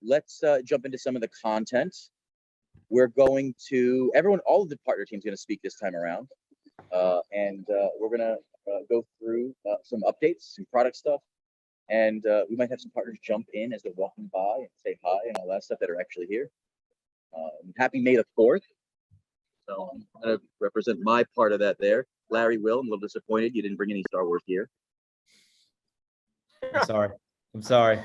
Let's jump into some of the content. We're going to, all of the partner teams going to speak this time around. And we're going to go through some updates, some product stuff. And we might have some partners jump in as they're walking by and say hi and all that stuff that are actually here. Happy May the 4th. So I'm going to represent my part of that there. Larry, Will, I'm a little disappointed you didn't bring any Star Wars gear. I'm sorry.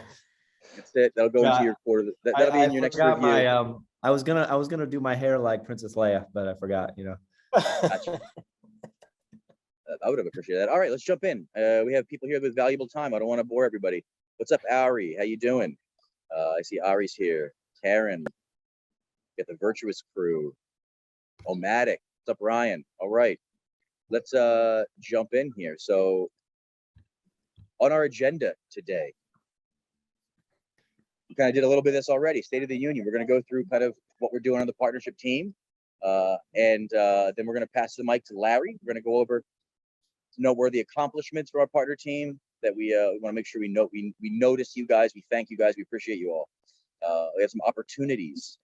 That's it. That'll go into your quarter. That'll be in your next review. I was gonna do my hair like Princess Leia, but I forgot. Gotcha. I would have appreciated that. All right, let's jump in. We have people here with valuable time. I don't want to bore everybody. What's up, Ari? How you doing? I see Ari's here. Karen. Get the virtuous crew. Omatic. What's up, Ryan? All right. Let's jump in here. So on our agenda today, we kind of did a little bit of this already. State of the Union. We're going to go through kind of what we're doing on the partnership team. And then we're going to pass the mic to Larry. We're going to go over noteworthy accomplishments for our partner team that we want to make sure we notice you guys. We thank you guys. We appreciate you all. We have some opportunities.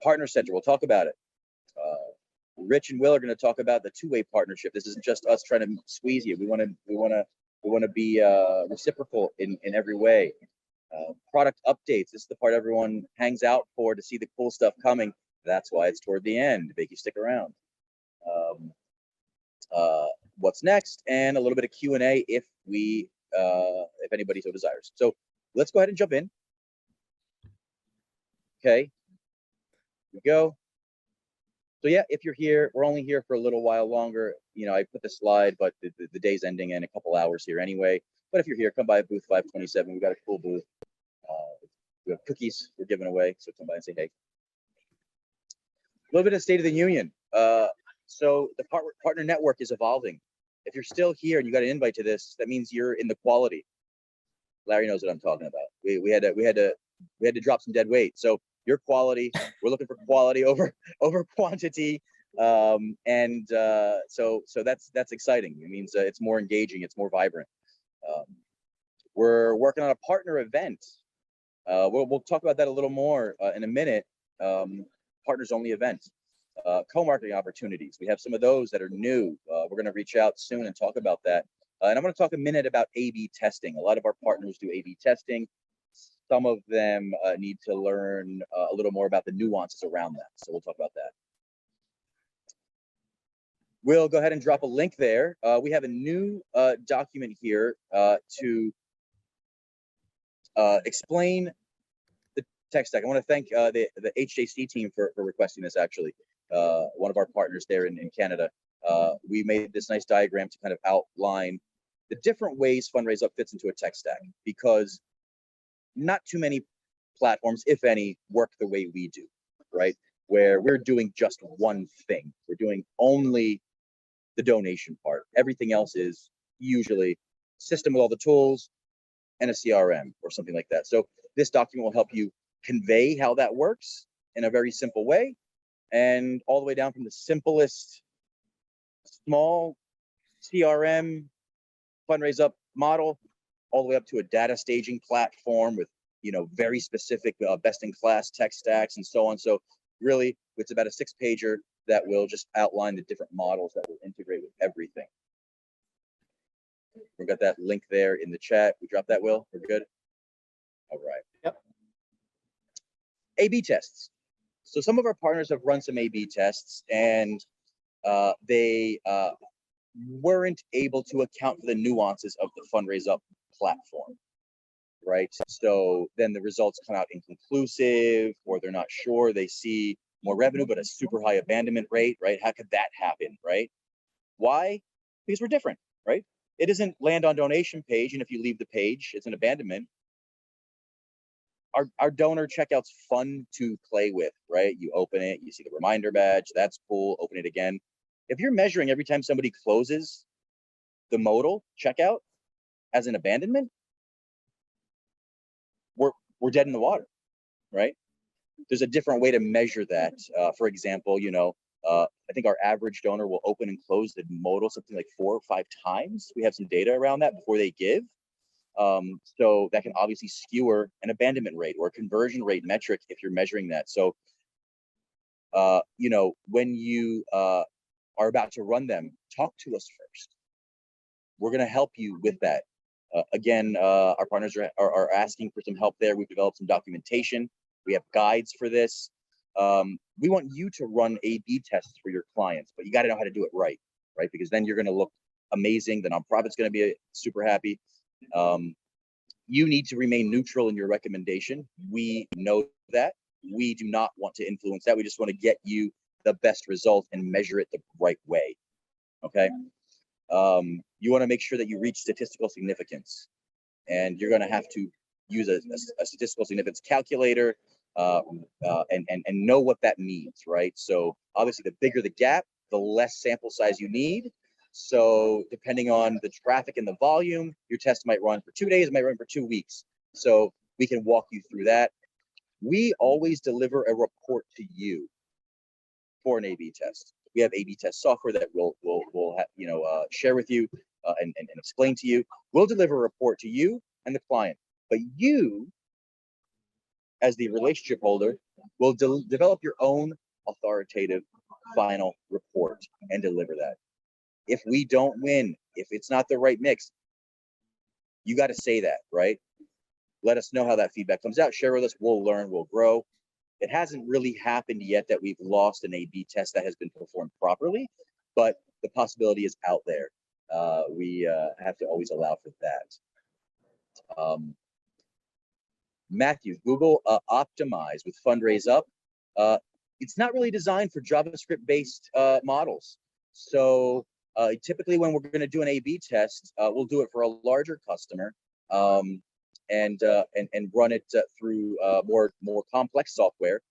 Partner Center. We'll talk about it. Rich and Will are going to talk about the two-way partnership. This isn't just us trying to squeeze you. We want to be reciprocal in every way. Product updates. This is the part everyone hangs out for to see the cool stuff coming. That's why it's toward the end to make you stick around. What's next, and a little bit of Q&A if anybody so desires. So let's go ahead and jump in. Okay. Here we go. So yeah, if you're here, we're only here for a little while longer. I put the slide, but the day's ending in a couple hours here anyway. But if you're here, come by booth 527. We've got a cool booth. We have cookies we're giving away, so come by and say hey. A little bit of State of the Union. So the partner network is evolving. If you're still here and you got an invite to this, that means you're in the quality. Larry knows what I'm talking about. We had to drop some dead weight. So your quality, we're looking for quality over quantity. So that's exciting. It means it's more engaging, it's more vibrant. We're working on a partner event. We'll talk about that a little more in a minute. Partners only event. Co-marketing opportunities. We have some of those that are new. We're going to reach out soon and talk about that. And I'm going to talk a minute about A/B testing. A lot of our partners do A/B testing. Some of them need to learn a little more about the nuances around that. So we'll talk about that. We'll go ahead and drop a link there. We have a new document here to explain the tech stack. I want to thank the HJC team for requesting this, actually. One of our partners there in Canada. We made this nice diagram to kind of outline the different ways Fundraise Up fits into a tech stack, because not too many platforms, if any, work the way we do, right? Where we're doing just one thing. We're doing only the donation part. Everything else is usually a system with all the tools and a CRM or something like that. So this document will help you convey how that works in a very simple way, and all the way down from the simplest small CRM Fundraise Up model all the way up to a data staging platform with very specific best-in-class tech stacks and so on. So really, it's about a 6-pager that will just outline the different models that will integrate with everything. We've got that link there in the chat. We dropped that, Will? We're good? All right. Yep. A/B tests. So some of our partners have run some A/B tests, and they weren't able to account for the nuances of the Fundraise Up platform, right? So then the results come out inconclusive, or they're not sure. They see more revenue, but a super high abandonment rate, right? How could that happen, right? Why? Because we're different, right? It isn't land on donation page, and if you leave the page, it's an abandonment. Our donor checkout's fun to play with, right? You open it, you see the reminder badge, that's cool, open it again. If you're measuring every time somebody closes the modal checkout as an abandonment, we're dead in the water, right? There's a different way to measure that. For example, I think our average donor will open and close the modal something like 4 or 5 times. We have some data around that before they give. So that can obviously skewer an abandonment rate or a conversion rate metric if you're measuring that. So, you know, when you are about to run them, talk to us first. We're going to help you with that. Again, our partners are asking for some help there. We've developed some documentation. We have guides for this. We want you to run A/B tests for your clients, but you got to know how to do it right? Because then you're going to look amazing. The nonprofit's going to be super happy. You need to remain neutral in your recommendation. We know that. We do not want to influence that. We just want to get you the best result and measure it the right way. Okay. You want to make sure that you reach statistical significance, and you're going to have to use a statistical significance calculator and know what that means, right? So obviously, the bigger the gap, the less sample size you need. So depending on the traffic and the volume, your test might run for 2 days, it might run for 2 weeks. So we can walk you through that. We always deliver a report to you for an A/B test. We have A/B test software that we'll share with you and explain to you. We'll deliver a report to you and the client, but you, as the relationship holder, will develop your own authoritative final report and deliver that. If we don't win, if it's not the right mix, you got to say that, right? Let us know how that feedback comes out. Share with us. We'll learn. We'll grow. It hasn't really happened yet that we've lost an A/B test that has been performed properly, but the possibility is out there. We have to always allow for that. Matthew, Google Optimize with Fundraise Up. It's not really designed for JavaScript-based models. So typically when we're going to do an A/B test, we'll do it for a larger customer and run it through more complex software.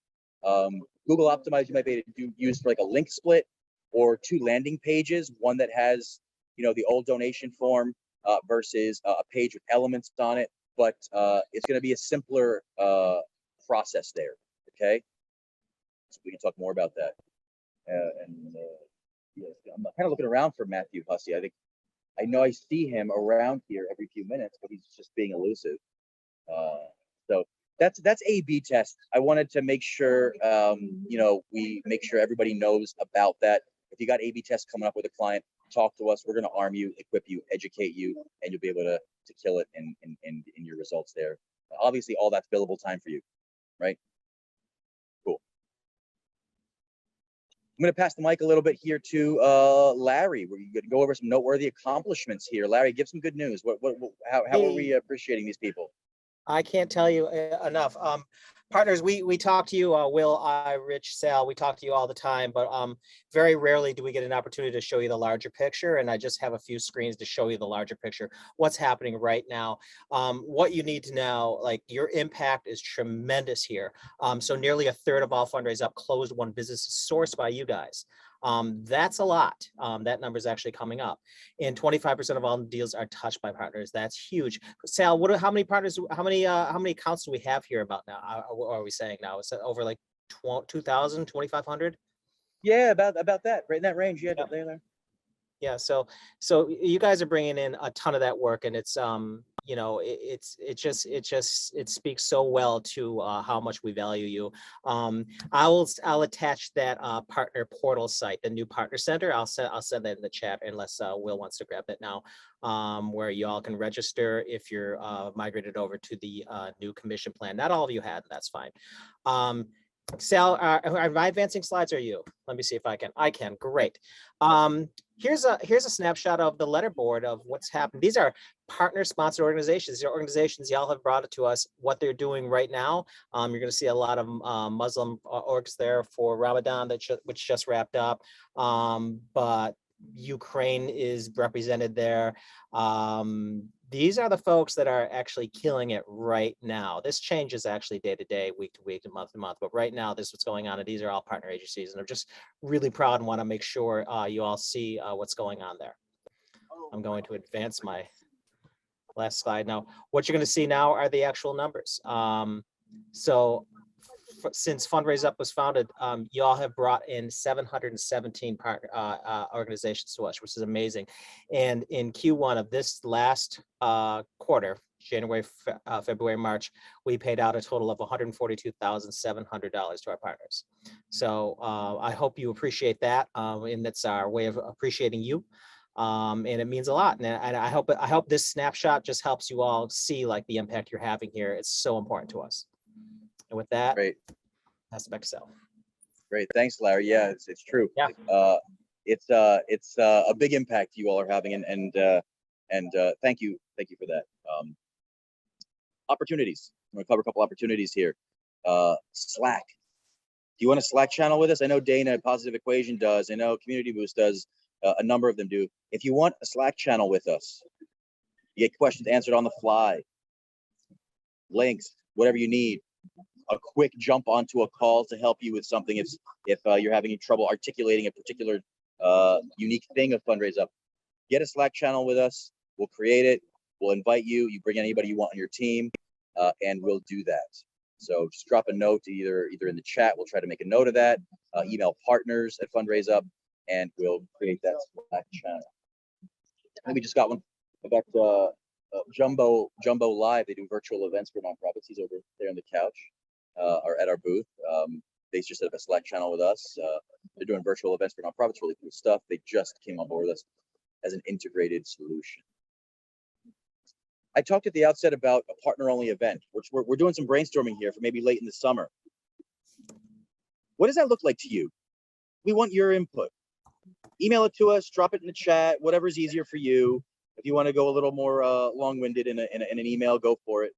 Google Optimize you might be able to use for like a link split or 2 landing pages, one that has the old donation form versus a page with elements on it, but it's going to be a simpler process there. Okay, so we can talk more about that. Yes, I'm kind of looking around for Matthew Hussey. I know I see him around here every few minutes, but he's just being elusive. So that's A/B test. I wanted to make sure we make sure everybody knows about that. If you got A/B tests coming up with a client, talk to us. We're going to arm you, equip you, educate you, and you'll be able to kill it in your results there. Obviously, all that's billable time for you, right? Cool. I'm going to pass the mic a little bit here to Larry. We're going to go over some noteworthy accomplishments here. Larry, give some good news. How are we appreciating these people? I can't tell you enough. Partners, we talk to you, Will, Rich, Sal, we talk to you all the time, but very rarely do we get an opportunity to show you the larger picture. And I just have a few screens to show you the larger picture, what's happening right now. What you need to know, like your impact is tremendous here. So nearly a third of all Fundraise Up closed won business is sourced by you guys. That's a lot. That number is actually coming up, and 25% of all deals are touched by partners. That's huge. Sal, how many partners? How many accounts do we have here about now? What are we saying now? Is it over like 2,000, 2,500? Yeah, about that, right in that range. Yeah, Yep. there. Yeah. So you guys are bringing in a ton of that work, and it's it speaks so well to how much we value you. I'll attach that partner portal site, the new partner center. I'll send that in the chat unless Will wants to grab it now, where you all can register if you're migrated over to the new commission plan. Not all of you had, that's fine. Sal, are my advancing slides or you? Let me see if I can. I can. Great. Here's a snapshot of the letterboard of what's happened. These are partner sponsored organizations. These are organizations y'all have brought it to us, what they're doing right now. You're going to see a lot of Muslim orgs there for Ramadan, which just wrapped up. But Ukraine is represented there. These are the folks that are actually killing it right now. This changes actually day to day, week to week, and month to month. But right now, this is what's going on. And these are all partner agencies. And I'm just really proud and want to make sure you all see what's going on there. I'm going to advance my last slide. Now, what you're going to see now are the actual numbers. Since Fundraise Up was founded, you all have brought in 717 organizations to us, which is amazing. And in Q1 of this last quarter, January, February, March, we paid out a total of $142,700 to our partners. So I hope you appreciate that, and that's our way of appreciating you. And it means a lot. And I hope this snapshot just helps you all see like the impact you're having here. It's so important to us. And with that, Great. pass it back to Sal. Great. Thanks, Larry. Yeah, it's true. Yeah. It's a big impact you all are having, and thank you for that. Opportunities. I'm going to cover a couple opportunities here. Slack. Do you want a Slack channel with us? I know Dana at Positive Equation does. I know Community Boost does. A number of them do. If you want a Slack channel with us, you get questions answered on the fly, links, whatever you need. A quick jump onto a call to help you with something if you're having trouble articulating a particular unique thing of Fundraise Up. Get a Slack channel with us. We'll create it. We'll invite you. You bring anybody you want on your team, and we'll do that. So just drop a note either in the chat. We'll try to make a note of that. Email partners at Fundraise Up, and we'll create that Slack channel. And we just got one about Jumbo Live. They do virtual events for nonprofits. He's over there on the couch, or at our booth. They just set up a Slack channel with us. They're doing virtual events for nonprofits, really cool stuff. They just came on board with us as an integrated solution. I talked at the outset about a partner-only event, which we're doing some brainstorming here for maybe late in the summer. What does that look like to you? We want your input. Email it to us, drop it in the chat, whatever's easier for you. If you want to go a little more long-winded in an email, go for it.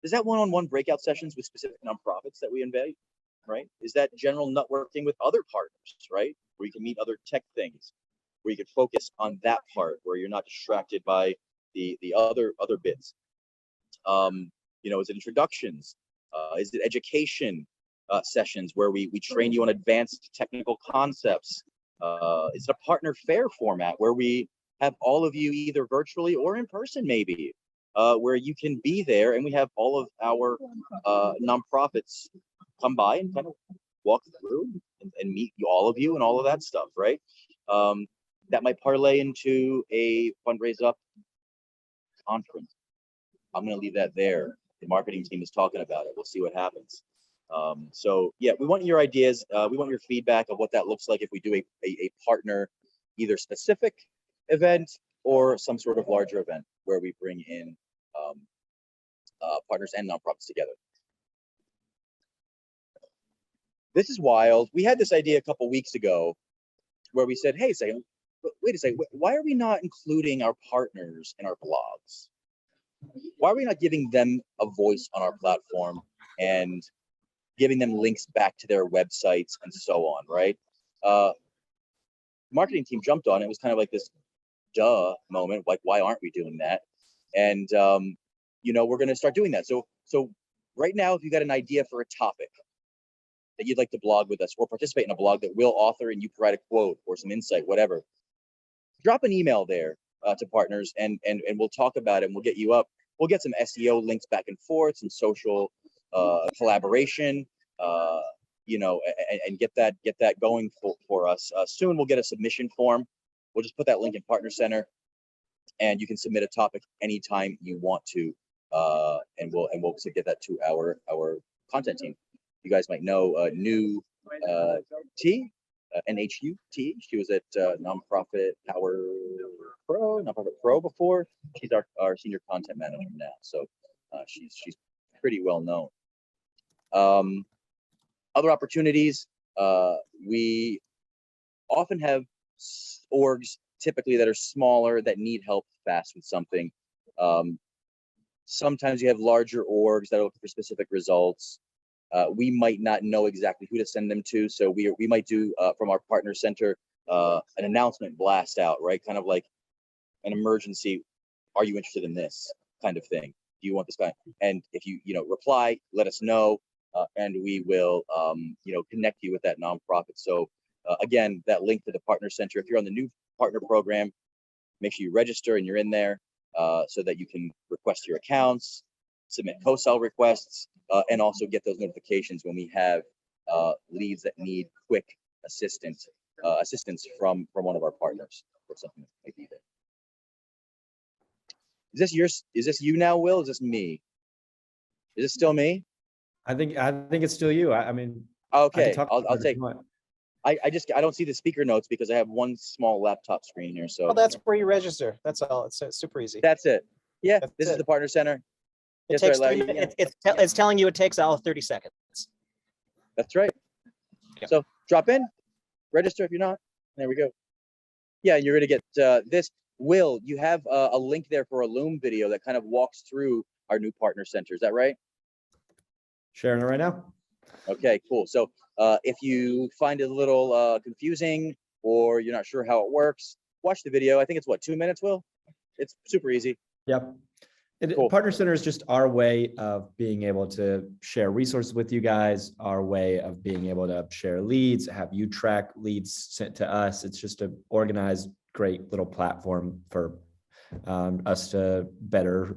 Is that one-on-one breakout sessions with specific nonprofits that we invite, right? Is that general networking with other partners, right? Where you can meet other tech things, where you can focus on that part, where you're not distracted by the other bits. Is it introductions? Is it education sessions where we train you on advanced technical concepts? Is it a partner fair format where we have all of you either virtually or in person maybe, where you can be there and we have all of our nonprofits come by and kind of walk through and meet all of you and all of that stuff, right? That might parlay into a Fundraise Up conference. I'm going to leave that there. The marketing team is talking about it. We'll see what happens. So yeah, we want your ideas. We want your feedback of what that looks like if we do a partner, either specific event or some sort of larger event where we bring in partners and nonprofits together. This is wild. We had this idea a couple weeks ago where we said, hey, wait a second, why are we not including our partners in our blogs? Why are we not giving them a voice on our platform and giving them links back to their websites and so on, right? Marketing team jumped on it. It was kind of like this duh moment, like, why aren't we doing that? And, we're going to start doing that. So right now, if you got an idea for a topic that you'd like to blog with us or participate in a blog that we'll author and you provide a quote or some insight, whatever, drop an email there to partners and we'll talk about it and we'll get you up. We'll get some SEO links back and forth, some social collaboration, and get that going for us. Soon we'll get a submission form. We'll just put that link in Partner Center and you can submit a topic anytime you want to. And we'll get that to our content team. You guys might know new T. NHU T. She was at Nonprofit Pro before. She's our senior content manager now, so she's pretty well known. Other opportunities, we often have orgs typically that are smaller that need help fast with something. Sometimes you have larger orgs that are looking for specific results. We might not know exactly who to send them to, so we might do from our partner center an announcement blast out, right? Kind of like an emergency. Are you interested in this kind of thing? Do you want this guy? And if you reply, let us know, and we will connect you with that nonprofit. So again, that link to the partner center. If you're on the new partner program, make sure you register and you're in there so that you can request your accounts, submit co-sell requests, and also get those notifications when we have leads that need quick assistance from one of our partners or something that might be there. Is this you now, Will? Is this me? Is it still me? I think it's still you. I mean, Okay, talk I'll about it if take. you want. I don't see the speaker notes because I have one small laptop screen here. So Well, that's where you register. That's all. It's super easy. that's it. Yeah, That's this is it. the partner center. It Yes, takes right, 3 Larry. minutes. It's telling you it takes all of 30 seconds. That's right. Yeah. So drop in, register if you're not. There we go. Yeah, you're gonna get this. Will, you have a link there for a Loom video that kind of walks through our new partner center. Is that right? Sharing it right now. Okay, cool. So if you find it a little confusing or you're not sure how it works, watch the video. I think it's what, 2 minutes, Will? It's super easy. Yep. Cool. Partner Center is just our way of being able to share resources with you guys, our way of being able to share leads, have you track leads sent to us. It's just an organized, great little platform for us to better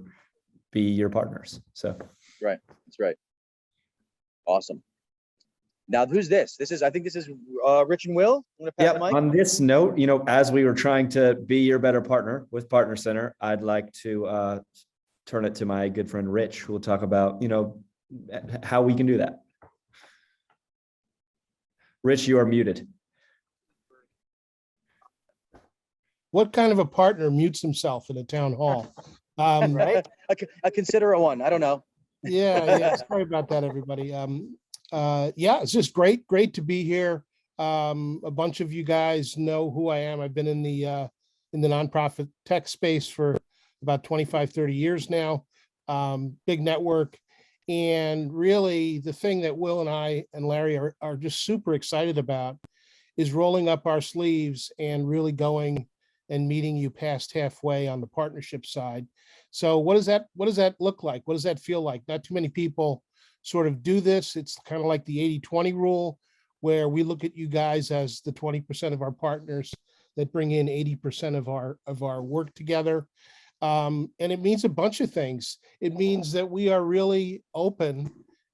be your partners. So Right. That's right. Awesome. Now, who's this? I think this is Rich and Will. I'm gonna pass the mic. On this note, as we were trying to be your better partner with Partner Center, I'd like to turn it to my good friend Rich, who will talk about how we can do that. Rich, you are muted. What kind of a partner mutes himself in a town hall? Right? I consider it one. I don't know. Yeah. Sorry about that, everybody. Yeah, it's just great to be here. A bunch of you guys know who I am. I've been in the nonprofit tech space for about 25, 30 years now. Big network. And really the thing that Will and I and Larry are just super excited about is rolling up our sleeves and really going and meeting you past halfway on the partnership side. So what does that look like? What does that feel like? Not too many people sort of do this. It's kind of like the 80-20 rule, where we look at you guys as the 20% of our partners that bring in 80% of our work together. And it means a bunch of things. It means that we are really open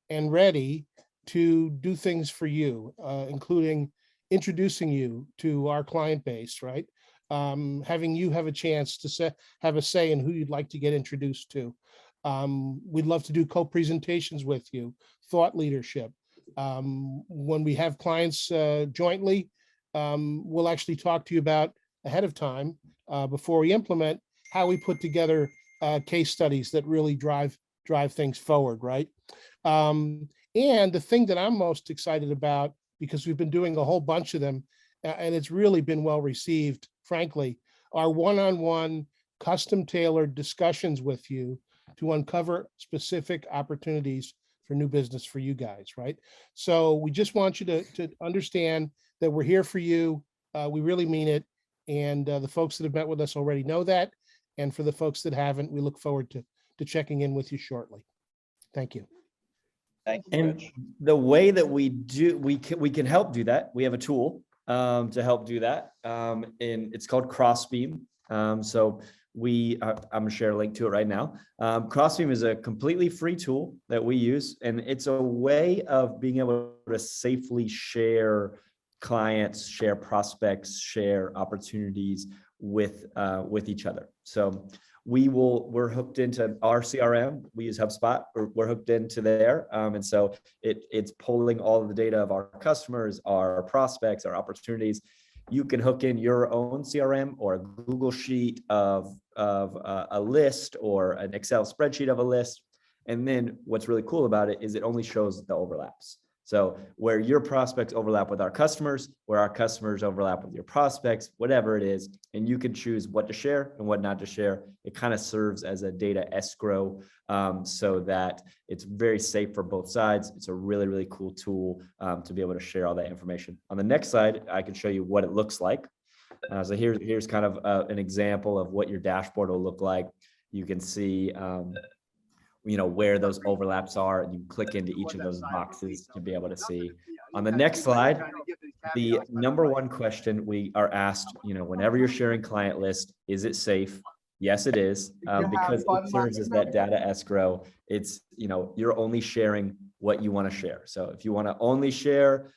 and ready to do things for you, including introducing you to our client base, right? Having you have a chance to have a say in who you'd like to get introduced to. We'd love to do co-presentations with you, thought leadership. When we have clients jointly, we'll actually talk to you about ahead of time before we implement how we put together case studies that really drive things forward, right? And the thing that I'm most excited about, because we've been doing a whole bunch of them, and it's really been well received, frankly, are one-on-one custom tailored discussions with you to uncover specific opportunities for new business for you guys, right? So we just want you to understand that we're here for you. We really mean it. And the folks that have met with us already know that. And for the folks that haven't, we look forward to checking in with you shortly. Thank you. Thank you, And Rich. the way that we can help do that, we have a tool to help do that. And it's called Crossbeam. So I'm gonna share a link to it right now. Crossbeam is a completely free tool that we use, and it's a way of being able to safely share clients, share prospects, share opportunities with each other. So we're hooked into our CRM. We use HubSpot. We're hooked into there. And so it's pulling all of the data of our customers, our prospects, our opportunities. You can hook in your own CRM or a Google sheet of a list or an Excel spreadsheet of a list. And then what's really cool about it is it only shows the overlaps. So where your prospects overlap with our customers, where our customers overlap with your prospects, whatever it is, and you can choose what to share and what not to share. It kind of serves as a data escrow so that it's very safe for both sides. It's a really, really cool tool to be able to share all that information. On the next slide, I can show you what it looks like. So here's kind of an example of what your dashboard will look like. You can see where those overlaps are, and you click into each of those boxes to be able to see. On the next slide, the number one question we are asked, whenever you're sharing client list, is it safe? Yes, it is, because it serves as that data escrow. it's, you're only sharing what you want to share. So if you want to only share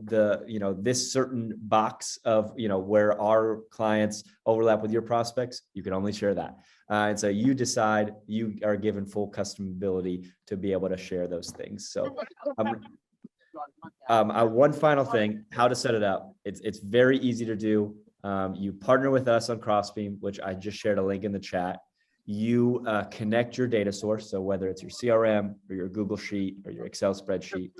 this certain box of, where our clients overlap with your prospects, you can only share that. And so you decide, you are given full customability to be able to share those things. So one final thing, how to set it up. It's very easy to do. You partner with us on Crossbeam, which I just shared a link in the chat. You connect your data source. So whether it's your CRM or your Google Sheet or your Excel spreadsheet,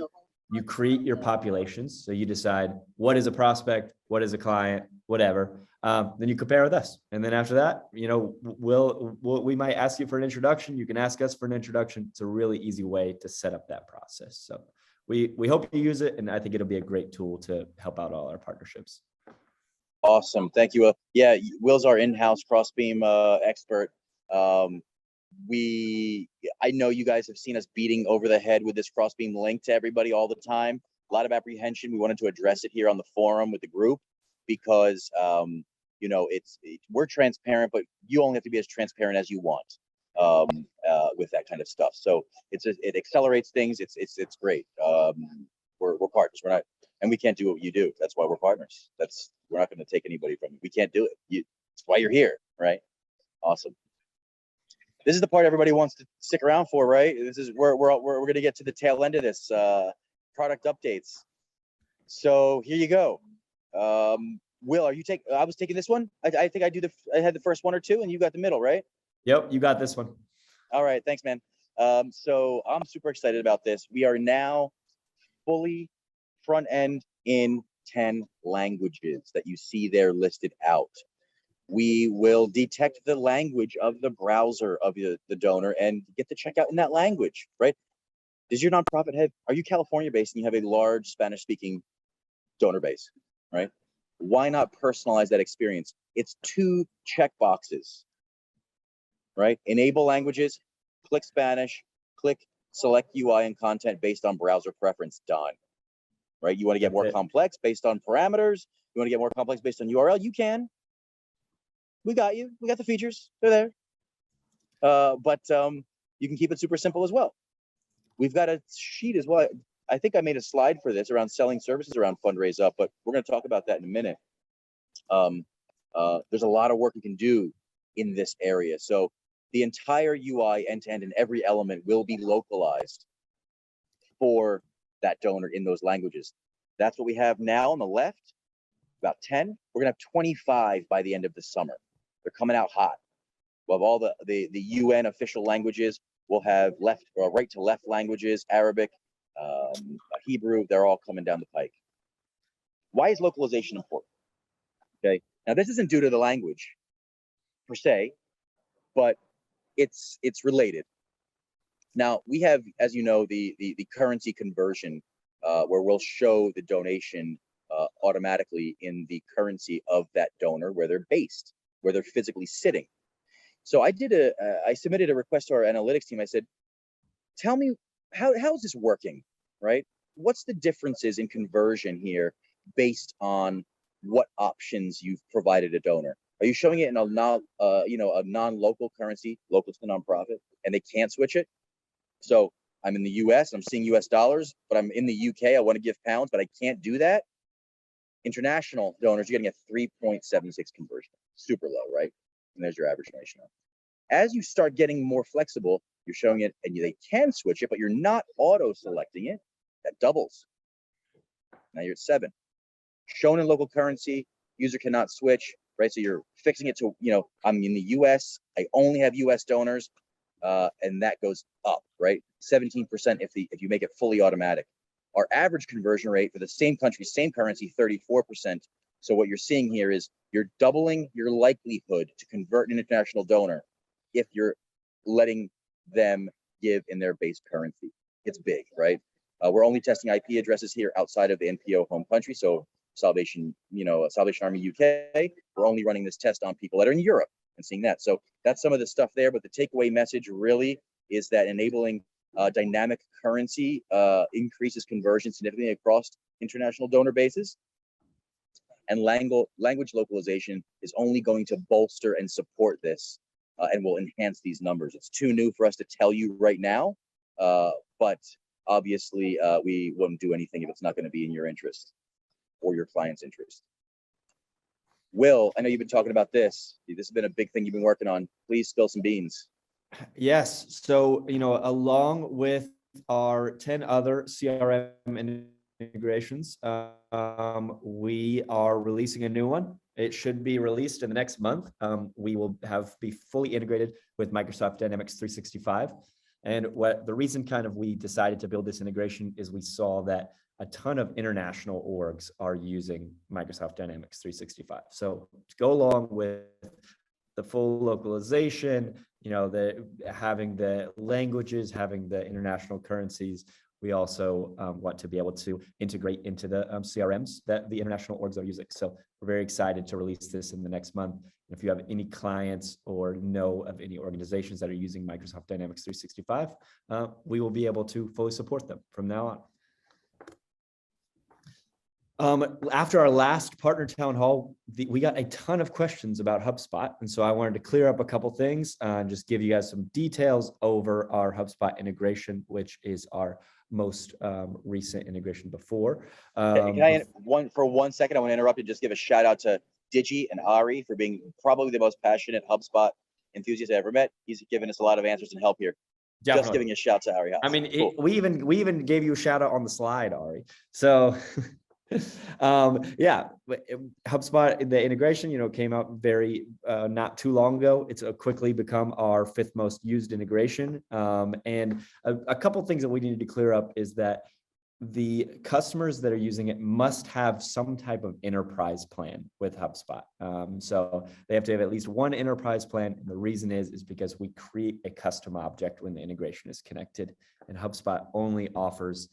you create your populations. So you decide what is a prospect, what is a client, whatever. Then you compare with us. And then after that, we might ask you for an introduction. You can ask us for an introduction. It's a really easy way to set up that process. So we hope you use it. And I think it'll be a great tool to help out all our partnerships. Awesome. Thank you. Yeah, Will's our in-house Crossbeam expert. I know you guys have seen us beating over the head with this Crossbeam link to everybody all the time. A lot of apprehension. We wanted to address it here on the forum with the group because, we're transparent, but you only have to be as transparent as you want with that kind of stuff. So it accelerates things. It's great. We're partners. We're not, and we can't do what you do. That's why we're partners. We're not going to take anybody from you. We can't do it. That's why you're here, right? Awesome. This is the part everybody wants to stick around for, right? This is we're going to get to the tail end of this product updates. So here you go. Will, I was taking this one. I think I had the first one or two, and you got the middle, right? Yep, you got this one. All right, thanks, man. So I'm super excited about this. We are now fully front end in 10 languages that you see there listed out. We will detect the language of the browser of the donor and get the checkout in that language, right? Does your nonprofit are you California based and you have a large Spanish speaking donor base, right? Why not personalize that experience? It's 2 check boxes, right? Enable languages, click Spanish, click select UI and content based on browser preference, done, right? You want to get more complex based on parameters. You want to get more complex based on URL, you can. We got you. We got the features. They're there. But you can keep it super simple as well. We've got a sheet as well. I think I made a slide for this around selling services around Fundraise Up, but we're going to talk about that in a minute. There's a lot of work you can do in this area. So the entire UI end-to-end and every element will be localized for that donor in those languages. That's what we have now on the left, about 10. We're going to have 25 by the end of the summer. They're coming out hot. We'll have all the UN official languages. We'll have right to left languages, Arabic, Hebrew. They're all coming down the pike. Why is localization important? Okay. Now this isn't due to the language per se, but it's related. Now we have, as you know, the currency conversion where we'll show the donation automatically in the currency of that donor where they're based, where they're physically sitting. So I submitted a request to our analytics team. I said, tell me, how is this working, right? What's the differences in conversion here based on what options you've provided a donor? Are you showing it in a non-local currency, local to the nonprofit, and they can't switch it? So I'm in the US, I'm seeing US dollars, but I'm in the UK, I want to give pounds, but I can't do that. International donors, you're getting a 3.76 conversion. Super low, right? And there's your average donation. As you start getting more flexible, you're showing it and they can switch it, but you're not auto-selecting it. That doubles. Now you're at 7. Shown in local currency, user cannot switch, right? So you're fixing it to, I'm in the US, I only have US donors, and that goes up, right? 17% if you make it fully automatic. Our average conversion rate for the same country, same currency, 34%. So what you're seeing here is you're doubling your likelihood to convert an international donor if you're letting them give in their base currency. It's big, right? We're only testing IP addresses here outside of the NPO home country. So Salvation Army UK, we're only running this test on people that are in Europe and seeing that. So that's some of the stuff there. But the takeaway message really is that enabling dynamic currency increases conversion significantly across international donor bases. And language localization is only going to bolster and support this and will enhance these numbers. It's too new for us to tell you right now, but obviously we wouldn't do anything if it's not going to be in your interest or your client's interest. Will, I know you've been talking about this. This has been a big thing you've been working on. Please spill some beans. Yes. So, along with our 10 other CRM integrations, we are releasing a new one. It should be released in the next month. We will be fully integrated with Microsoft Dynamics 365. And the reason we decided to build this integration is we saw that a ton of international orgs are using Microsoft Dynamics 365. So to go along with the full localization, having the languages, having the international currencies, we also want to be able to integrate into the CRMs that the international orgs are using. So we're very excited to release this in the next month. If you have any clients or know of any organizations that are using Microsoft Dynamics 365, we will be able to fully support them from now on. After our last partner town hall, we got a ton of questions about HubSpot. And so I wanted to clear up a couple things and just give you guys some details over our HubSpot integration, which is our most recent integration before. Can I, for 1 second, I want to interrupt and just give a shout out to Digi and Ari for being probably the most passionate HubSpot enthusiast I ever met. He's given us a lot of answers and help here. Definitely. Just giving a shout to Ari. I mean, cool. we even gave you a shout out on the slide, Ari. So yeah, HubSpot, the integration, came out very not too long ago. It's quickly become our 5th most used integration. And a couple things that we needed to clear up is that the customers that are using it must have some type of enterprise plan with HubSpot. So they have to have at least one enterprise plan. And the reason is because we create a custom object when the integration is connected, and HubSpot only offers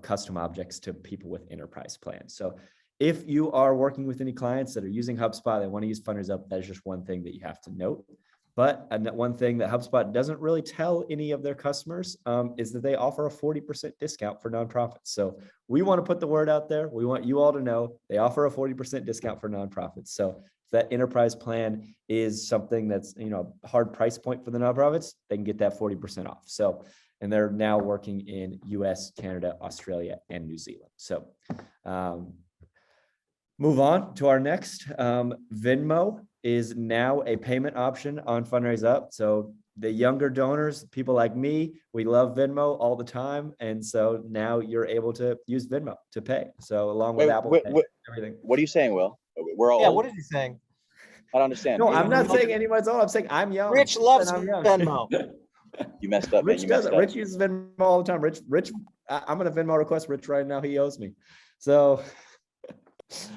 custom objects to people with enterprise plans. So if you are working with any clients that are using HubSpot, they want to use Fundraise Up, that is just one thing that you have to note. But one thing that HubSpot doesn't really tell any of their customers is that they offer a 40% discount for nonprofits. So we want to put the word out there. We want you all to know they offer a 40% discount for nonprofits. So if that enterprise plan is something that's, a hard price point for the nonprofits, they can get that 40% off. So, and they're now working in US, Canada, Australia, and New Zealand. So move on to our next. Venmo is now a payment option on Fundraise Up. So the younger donors, people like me, we love Venmo all the time. And so now you're able to use Venmo to pay. So along with Apple Pay, everything. What are you saying, Will? We're all Yeah, old. what is he saying? I don't understand. No, I'm not saying anyone's old. I'm saying I'm young. Rich loves I'm young. Venmo. You messed up, man. Rich does it. Rich uses Venmo all the time. Rich, I'm gonna Venmo request Rich right now. He owes me. So,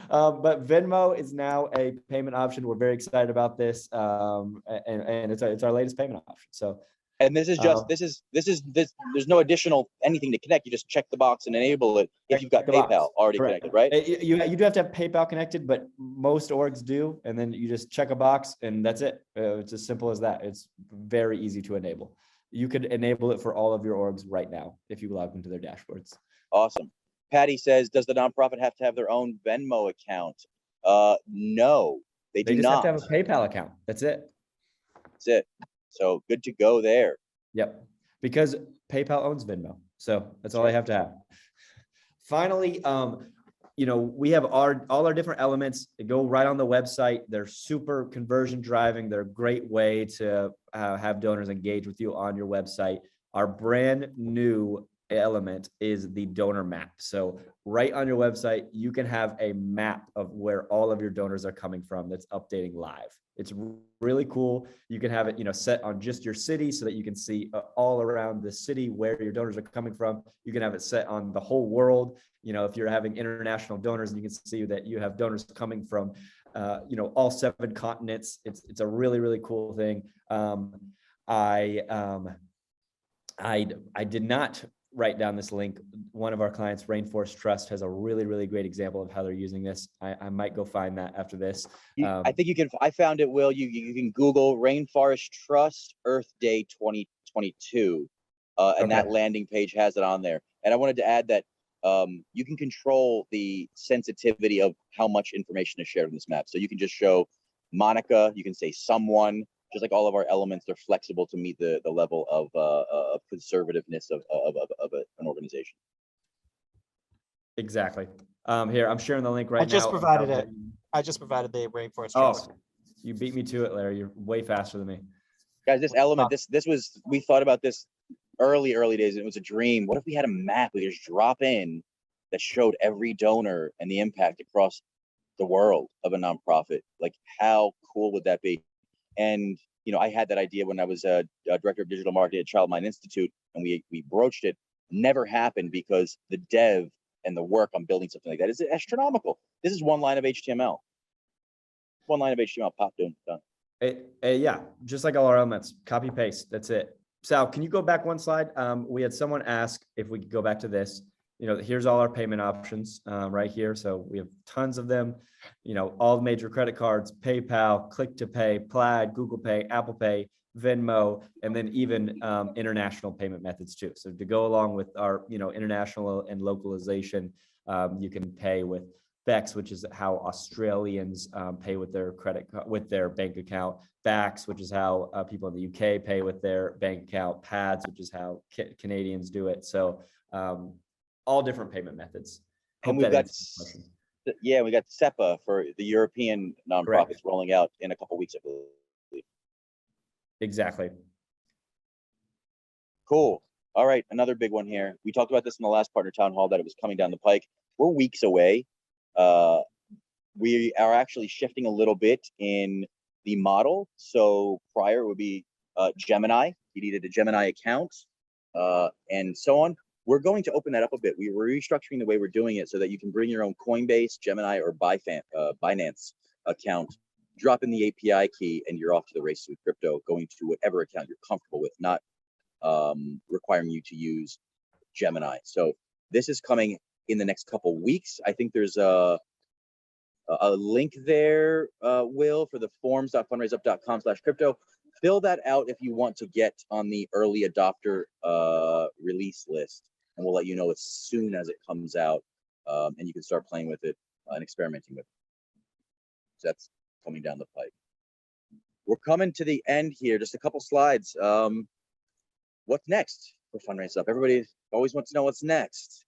but Venmo is now a payment option. We're very excited about this, and it's our latest payment option. So, and this is just this. There's no additional anything to connect. You just check the box and enable it if you've got PayPal already connected, right? You do have to have PayPal connected, but most orgs do, and then you just check a box and that's it. It's as simple as that. It's very easy to enable. You could enable it for all of your orgs right now if you log into their dashboards. Awesome. Patty says, does the nonprofit have to have their own Venmo account? No, they do not. They just have to have a PayPal account. That's it. That's it. So good to go there. Yep. Because PayPal owns Venmo. So that's all they have to have. Finally, we have all our different elements. They go right on the website. They're super conversion driving. They're a great way to have donors engage with you on your website. Our brand new element is the donor map. So right on your website, you can have a map of where all of your donors are coming from that's updating live. It's really cool. You can have it, set on just your city so that you can see all around the city where your donors are coming from. You can have it set on the whole world. If you're having international donors, and you can see that you have donors coming from, all 7 continents. It's a really, really cool thing. I did not write down this link. One of our clients, Rainforest Trust, has a really, really great example of how they're using this. I might go find that after this. I think you can. I found it, Will. You can Google Rainforest Trust Earth Day 2022, and that landing page has it on there. And I wanted to add that you can control the sensitivity of how much information is shared in this map. So you can just show Monica. You can say someone. just like all of our elements, they're flexible to meet the level of conservativeness of an organization. Exactly. Here, I'm sharing the link right now. I just provided it. I just provided the Rainforest Trust. Oh, you beat me to it, Larry. You're way faster than me. Guys, this element, this was, we thought about this early days, and it was a dream. What if we had a map we just drop in that showed every donor and the impact across the world of a nonprofit? Like, how cool would that be? And you know, I had that idea when I was a director of digital marketing at Child Mind Institute, and we broached it. Never happened because the dev and the work on building something like that is astronomical. This is one line of HTML. One line of HTML, pop, done. Yeah, just like all our elements, copy paste. That's it. Sal, can you go back one slide? We had someone ask if we could go back to this. You know, here's all our payment options right here. So we have tons of them. You know, all the major credit cards, PayPal, Click to Pay, Plaid, Google Pay, Apple Pay, Venmo, and then even international payment methods too. So to go along with our, you know, international and localization, you can pay with Bex, which is how Australians pay with their with their bank account. Bax, which is how people in the UK pay with their bank account. Pads, which is how Canadians do it. So all different payment methods. And we've got, yeah, we got SEPA for the European nonprofits. Correct. Rolling out in a couple weeks, I believe. Exactly. Cool. All right, another big one here. We talked about this in the last partner town hall that it was coming down the pike. We're weeks away. We are actually shifting a little bit in the model. So prior would be Gemini. You needed a Gemini account and so on. We're going to open that up a bit. We were restructuring the way we're doing it so that you can bring your own Coinbase, Gemini, or Binance account, drop in the API key, and you're off to the races with crypto, going to whatever account you're comfortable with, not requiring you to use Gemini. So this is coming in the next couple weeks. I think there's a link there, Will, for the forms.fundraiseup.com/crypto. Fill that out if you want to get on the early adopter release list, and we'll let you know as soon as it comes out, and you can start playing with it and experimenting with it. So that's coming down the pipe. We're coming to the end here. Just a couple slides. What's next for Fundraise Up? Everybody always wants to know what's next.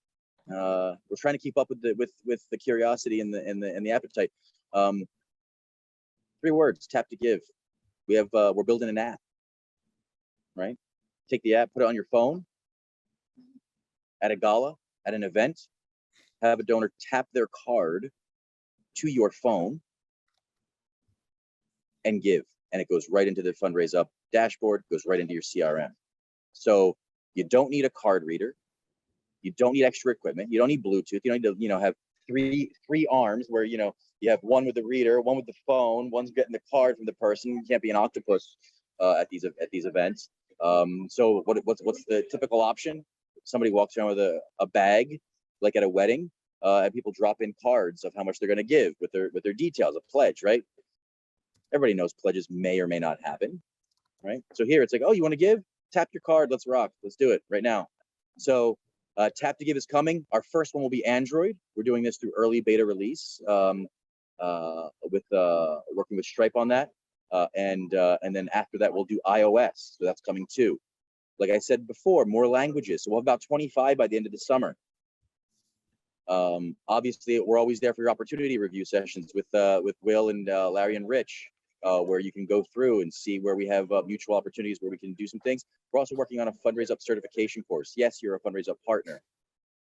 We're trying to keep up with the curiosity and the appetite. 3 words: tap to give. We have we're building an app, right? Take the app, put it on your phone, at a gala, at an event, have a donor tap their card to your phone and give, and it goes right into the Fundraise Up dashboard, goes right into your CRM. So you don't need a card reader. You don't need extra equipment. You don't need Bluetooth. You don't need to, you know, have three arms where, you know, you have one with the reader, one with the phone, one's getting the card from the person. You can't be an octopus at these events. So what's the typical option? Somebody walks around with a bag, like at a wedding, and people drop in cards of how much they're going to give with their details, a pledge, right? Everybody knows pledges may or may not happen, right? So here it's like, oh, you want to give? Tap your card. Let's rock. Let's do it right now. So tap to give is coming. Our first one will be Android. We're doing this through early beta release with working with Stripe on that. And then after that, we'll do iOS. So that's coming too. Like I said before, more languages. So we'll have about 25 by the end of the summer. Obviously, we're always there for your opportunity review sessions with Will and Larry and Rich, where you can go through and see where we have mutual opportunities where we can do some things. We're also working on a Fundraise Up certification course. Yes, you're a Fundraise Up partner,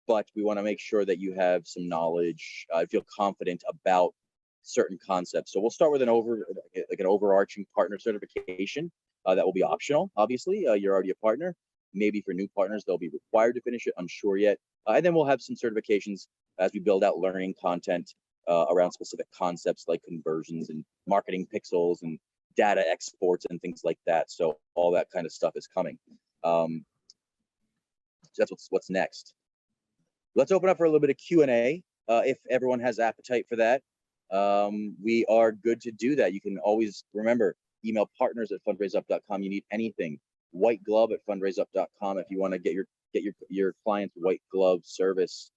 but we want to make sure that you have some knowledge, feel confident about certain concepts. So we'll start with an overarching partner certification that will be optional. Obviously, you're already a partner. Maybe for new partners, they'll be required to finish it. Unsure yet. And then we'll have some certifications as we build out learning content around specific concepts like conversions and marketing pixels and data exports and things like that. So all that kind of stuff is coming. So that's what's next. Let's open up for a little bit of Q&A if everyone has appetite for that. We are good to do that. You can always remember, email partners@fundraiseup.com. You need anything. White glove at fundraiseup.com if you want to get your clients white glove service,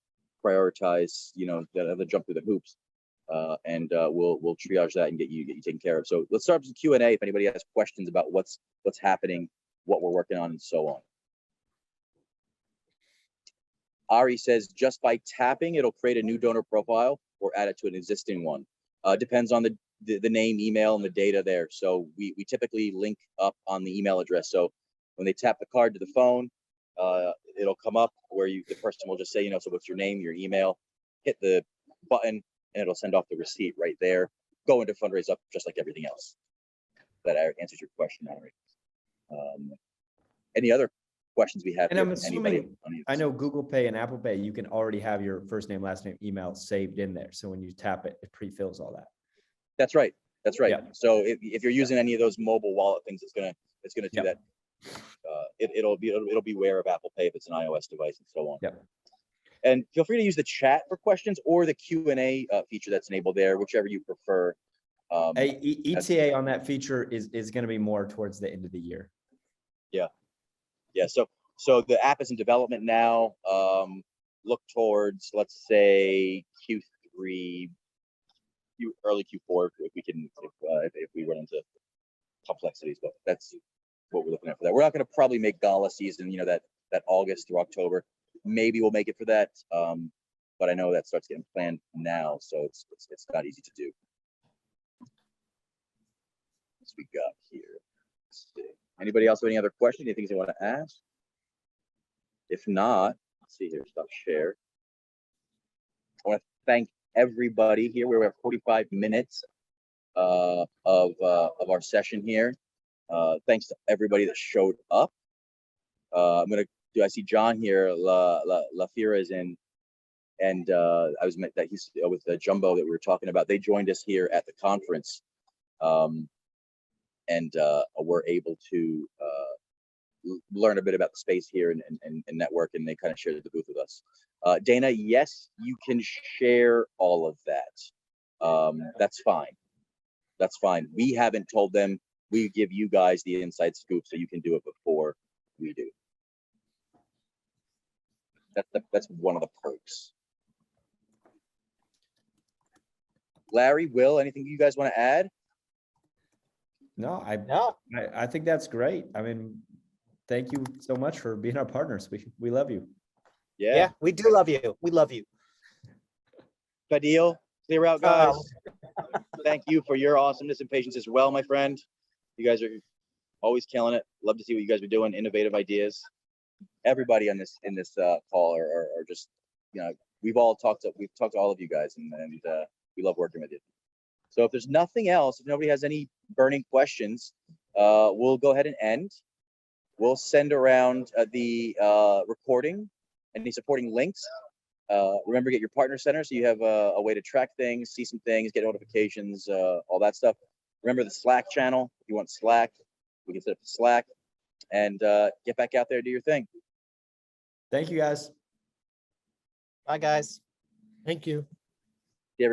prioritize, you know, the jump through the hoops. and we'll triage that and get you taken care of. So let's start with some Q&A. If anybody has questions about what's happening, what we're working on, and so on. Ari says, just by tapping, it'll create a new donor profile or add it to an existing one. Depends on the name, email, and the data there. So we typically link up on the email address. So when they tap the card to the phone, it'll come up where the person will just say, so what's your name, your email, hit the button, and it'll send off the receipt right there. Go into Fundraise up just like everything else. That answers your question, Ari. Any other questions we have? And here I'm from anybody assuming, on I know Google Pay and Apple Pay, you can already have your first name, last name, email saved in there. So when you tap it, it pre-fills all that. That's right. That's right. Yeah. So if you're using any of those mobile wallet things, it's gonna do Yep. that. It'll be aware of Apple Pay if it's an iOS device and so on. Yep. And feel free to use the chat for questions or the Q&A feature that's enabled there, whichever you prefer. ETA on that feature is going to be more towards the end of the year. Yeah. So the app is in development now. Look towards, let's say, Q3, early Q4 if we can, if we run into complexities. But that's what we're looking at for that. We're not going to probably make gala season, that August through October. Maybe we'll make it for that. But I know that starts getting planned now, so it's not easy to do. What's we got here? Let's see. Anybody else have any other questions? Any things they want to ask? If not, let's see here. Stop share. I want to thank everybody here. We have 45 minutes of our session here. Thanks to everybody that showed up. I see John here. La Fira is in, and I was meant that he's with the Jumbo that we were talking about. They joined us here at the conference, and we're able to learn a bit about the space here and network, and they kind of shared the booth with us. Dana, yes, you can share all of that. That's fine. That's fine. We haven't told them. We give you guys the inside scoop so you can do it before we do. That's one of the perks. Larry, Will, anything you guys want to add? No, No, I think that's great. I mean, thank you so much for being our partners. We love you. yeah, we do love you. We love you. Fadil, clear out, guys. Thank you for your awesomeness and patience as well, my friend. You guys are always killing it. Love to see what you guys are doing. Innovative ideas. Everybody in this call are just, we've talked to all of you guys, and we love working with you. So if there's nothing else, if nobody has any burning questions, we'll go ahead and end. We'll send around the recording and the supporting links. Remember, get your partner center so you have a way to track things, see some things, get notifications, all that stuff. Remember the Slack channel. If you want Slack, we can set up the Slack, and get back out there and do your thing. Thank you, guys. Bye, guys. Thank you.